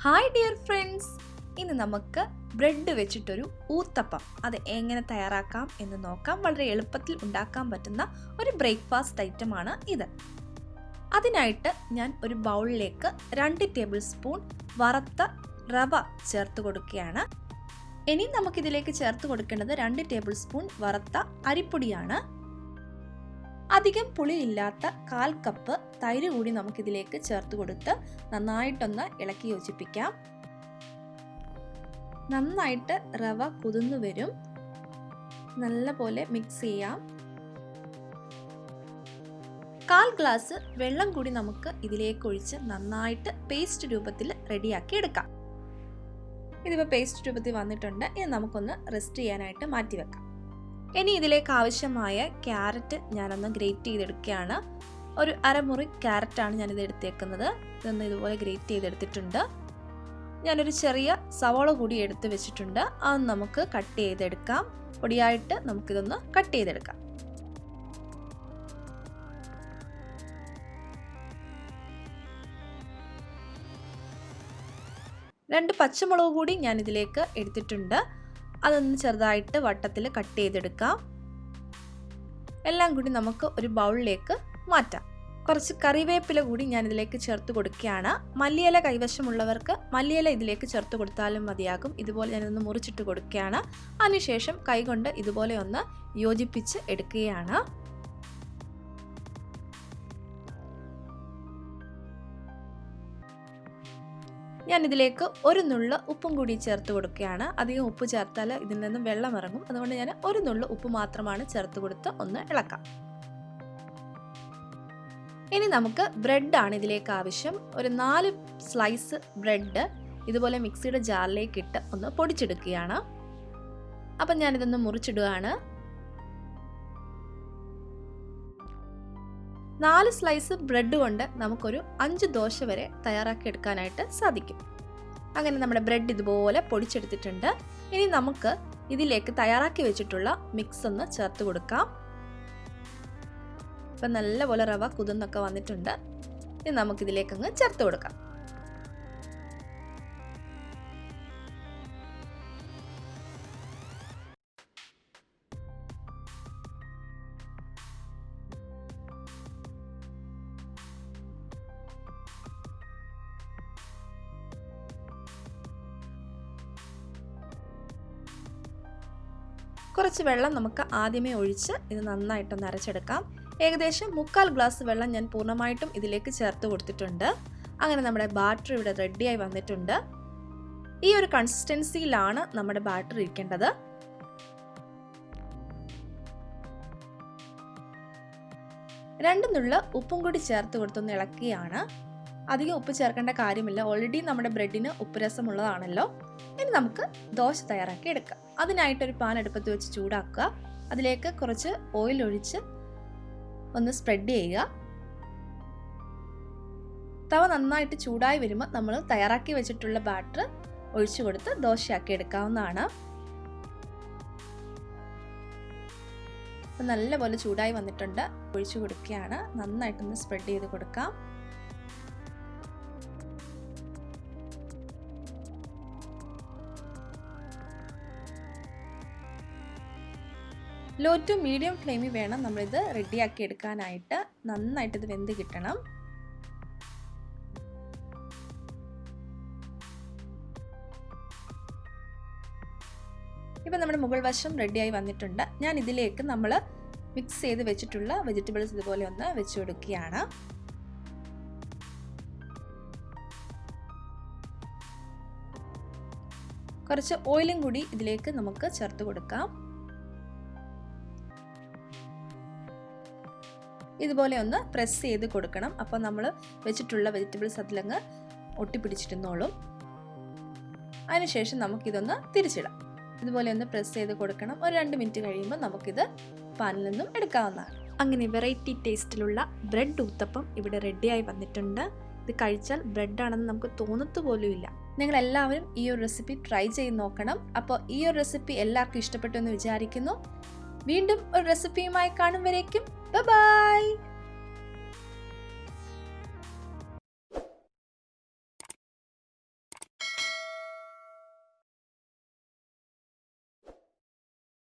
Hi dear friends, ഇന്ന് നമുക്ക് bread വെച്ചിട്ടൊരു ഊത്തപ്പം അത് എങ്ങനെ തയ്യാറാക്കാം എന്ന് നോക്കാം. വളരെ എളുപ്പത്തിൽ ഉണ്ടാക്കാൻ പറ്റുന്ന ഒരു ബ്രേക്ക്ഫാസ്റ്റ് ഐറ്റമാണ് ഇത്. അതിനായിട്ട് ഞാൻ ഒരു ബൗളിലേക്ക് 2 ടേബിൾ സ്പൂൺ വറുത്ത റവ ചേർത്ത് കൊടുക്കുകയാണ്. ഇനി നമുക്കിതിലേക്ക് ചേർത്ത് കൊടുക്കേണ്ടത് 2 ടേബിൾ സ്പൂൺ വറുത്ത അരിപ്പൊടിയാണ്. അധികം പുളിയില്ലാത്ത 1/4 കപ്പ് തൈര് കൂടി നമുക്കിതിലേക്ക് ചേർത്ത് കൊടുത്ത് നന്നായിട്ടൊന്ന് ഇളക്കി യോജിപ്പിക്കാം. നന്നായിട്ട് റവ കുതിർന്നു വരും. നല്ലപോലെ മിക്സ് ചെയ്യാം. 1/4 ഗ്ലാസ് വെള്ളം കൂടി നമുക്ക് ഇതിലേക്ക് ഒഴിച്ച് നന്നായിട്ട് പേസ്റ്റ് രൂപത്തിൽ റെഡിയാക്കി എടുക്കാം. ഇതിപ്പോൾ പേസ്റ്റ് രൂപത്തിൽ വന്നിട്ടുണ്ട്. ഇനി നമുക്കൊന്ന് റെസ്റ്റ് ചെയ്യാനായിട്ട് മാറ്റി വെക്കാം. ഇനി ഇതിലേക്ക് ആവശ്യമായ ക്യാരറ്റ് ഞാനൊന്ന് ഗ്രേറ്റ് ചെയ്തെടുക്കുകയാണ്. ഒരു അരമുറി ക്യാരറ്റാണ് ഞാനിത് എടുത്തേക്കുന്നത്. ഇതൊന്ന് ഇതുപോലെ ഗ്രേറ്റ് ചെയ്തെടുത്തിട്ടുണ്ട്. ഞാനൊരു ചെറിയ സവാള കൂടി എടുത്ത് വെച്ചിട്ടുണ്ട്. അത് നമുക്ക് കട്ട് ചെയ്തെടുക്കാം. പൊടിയായിട്ട് നമുക്കിതൊന്ന് കട്ട് ചെയ്തെടുക്കാം. രണ്ട് പച്ചമുളക് കൂടി ഞാൻ ഇതിലേക്ക് എടുത്തിട്ടുണ്ട്. അതൊന്ന് ചെറുതായിട്ട് വട്ടത്തിൽ കട്ട് ചെയ്തെടുക്കാം. എല്ലാം കൂടി നമുക്ക് ഒരു ബൗളിലേക്ക് മാറ്റാം. കുറച്ച് കറിവേപ്പില കൂടി ഞാൻ ഇതിലേക്ക് ചേർത്ത് കൊടുക്കുകയാണ്. മല്ലിയില കൈവശമുള്ളവർക്ക് മല്ലിയില ഇതിലേക്ക് ചേർത്ത് കൊടുത്താലും മതിയാകും. ഇതുപോലെ ഞാനൊന്ന് മുറിച്ചിട്ട് കൊടുക്കുകയാണ്. അതിനുശേഷം കൈകൊണ്ട് ഇതുപോലെ ഒന്ന് യോജിപ്പിച്ച് എടുക്കുകയാണ്. ഞാൻ ഇതിലേക്ക് ഒരു നുള്ള് ഉപ്പും കൂടി ചേർത്ത് കൊടുക്കുകയാണ്. അധികം ഉപ്പ് ചേർത്താൽ ഇതിൽ നിന്നും വെള്ളം ഇറങ്ങും. അതുകൊണ്ട് ഞാൻ ഒരു നുള്ള് ഉപ്പ് മാത്രമാണ് ചേർത്ത് കൊടുത്ത് ഒന്ന് ഇളക്കാം. ഇനി നമുക്ക് ബ്രെഡാണ് ഇതിലേക്ക് ആവശ്യം. ഒരു 4 സ്ലൈസ് ബ്രെഡ് ഇതുപോലെ മിക്സിയുടെ ജാറിലേക്ക് ഇട്ട് ഒന്ന് പൊടിച്ചെടുക്കുകയാണ്. അപ്പം ഞാനിതൊന്ന് മുറിച്ചിടുകയാണ്. 4 സ്ലൈസ് ബ്രെഡ് കൊണ്ട് നമുക്കൊരു 5 ദോശ വരെ തയ്യാറാക്കി എടുക്കാനായിട്ട് സാധിക്കും. അങ്ങനെ നമ്മുടെ ബ്രെഡ് ഇതുപോലെ പൊടിച്ചെടുത്തിട്ടുണ്ട്. ഇനി നമുക്ക് ഇതിലേക്ക് തയ്യാറാക്കി വെച്ചിട്ടുള്ള മിക്സ് ഒന്ന് ചേർത്ത് കൊടുക്കാം. ഇപ്പം നല്ലപോലെ റവ കുതിർന്നൊക്കെ വന്നിട്ടുണ്ട്. ഇനി നമുക്കിതിലേക്കങ്ങ് ചേർത്ത് കൊടുക്കാം. കുറച്ച് വെള്ളം നമുക്ക് ആദ്യമേ ഒഴിച്ച് ഇത് നന്നായിട്ടൊന്ന് അരച്ചെടുക്കാം. ഏകദേശം 3/4 ഗ്ലാസ് വെള്ളം ഞാൻ പൂർണ്ണമായിട്ടും ഇതിലേക്ക് ചേർത്ത് കൊടുത്തിട്ടുണ്ട്. അങ്ങനെ നമ്മുടെ ബാറ്റർ ഇവിടെ റെഡിയായി വന്നിട്ടുണ്ട്. ഈ ഒരു കൺസിസ്റ്റൻസിയിലാണ് നമ്മുടെ ബാറ്റർ ഇരിക്കേണ്ടത്. രണ്ട് നുള്ള ഉപ്പും കൂടി ചേർത്ത് കൊടുത്തൊന്ന് ഇളക്കിയാണ്. അധികം ഉപ്പ് ചേർക്കേണ്ട കാര്യമില്ല. ഓൾറെഡി നമ്മുടെ ബ്രെഡിന് ഉപ്പ് രസമുള്ളതാണല്ലോ. ഇനി നമുക്ക് ദോശ തയ്യാറാക്കി എടുക്കാം. അതിനായിട്ടൊരു പാൻ അടുപ്പത്ത് വെച്ച് ചൂടാക്കുക. അതിലേക്ക് കുറച്ച് ഓയിൽ ഒഴിച്ച് ഒന്ന് സ്പ്രെഡ് ചെയ്യുക. തവ നന്നായിട്ട് ചൂടായി വരുമ്പോൾ നമ്മൾ തയ്യാറാക്കി വെച്ചിട്ടുള്ള ബാറ്റർ ഒഴിച്ചു കൊടുത്ത് ദോശയാക്കി എടുക്കാവുന്നതാണ്. നല്ലപോലെ ചൂടായി വന്നിട്ടുണ്ട്. ഒഴിച്ചു കൊടുക്കുകയാണ്. നന്നായിട്ടൊന്ന് സ്പ്രെഡ് ചെയ്ത് കൊടുക്കാം. ലോ ടു മീഡിയം ഫ്ലെയിമിൽ വേണം നമ്മളിത് റെഡിയാക്കി എടുക്കാനായിട്ട്. നന്നായിട്ട് ഇത് വെന്ത് കിട്ടണം. ഇപ്പം നമ്മുടെ മുകൾ വശം റെഡിയായി വന്നിട്ടുണ്ട്. ഞാൻ ഇതിലേക്ക് നമ്മൾ മിക്സ് ചെയ്ത് വെച്ചിട്ടുള്ള വെജിറ്റബിൾസ് ഇതുപോലെ ഒന്ന് വെച്ച് കൊടുക്കുകയാണ്. കുറച്ച് ഓയിലും കൂടി ഇതിലേക്ക് നമുക്ക് ചേർത്ത് കൊടുക്കാം. ഇതുപോലെ ഒന്ന് പ്രസ് ചെയ്ത് കൊടുക്കണം. അപ്പോൾ നമ്മൾ വെച്ചിട്ടുള്ള വെജിറ്റബിൾസ് അതിലങ്ങ് ഒട്ടിപ്പിടിച്ചിരുന്നോളും. അതിനുശേഷം നമുക്കിതൊന്ന് തിരിച്ചിടാം. ഇതുപോലെ ഒന്ന് പ്രസ് ചെയ്ത് കൊടുക്കണം. ഒരു 2 മിനിറ്റ് കഴിയുമ്പോൾ നമുക്കിത് പാനിൽ നിന്നും എടുക്കാവുന്നതാണ്. അങ്ങനെ വെറൈറ്റി ടേസ്റ്റിലുള്ള ബ്രെഡ് ഊത്തപ്പം ഇവിടെ റെഡിയായി വന്നിട്ടുണ്ട്. ഇത് കഴിച്ചാൽ ബ്രെഡാണെന്ന് നമുക്ക് തോന്നത്തു പോലും ഇല്ല. നിങ്ങളെല്ലാവരും ഈ ഒരു റെസിപ്പി ട്രൈ ചെയ്ത് നോക്കണം. അപ്പോൾ ഈ ഒരു റെസിപ്പി എല്ലാവർക്കും ഇഷ്ടപ്പെട്ടു എന്ന് വിചാരിക്കുന്നു. വീണ്ടും ഒരു റെസിപ്പിയുമായി കാണും വരേക്കും ബൈ.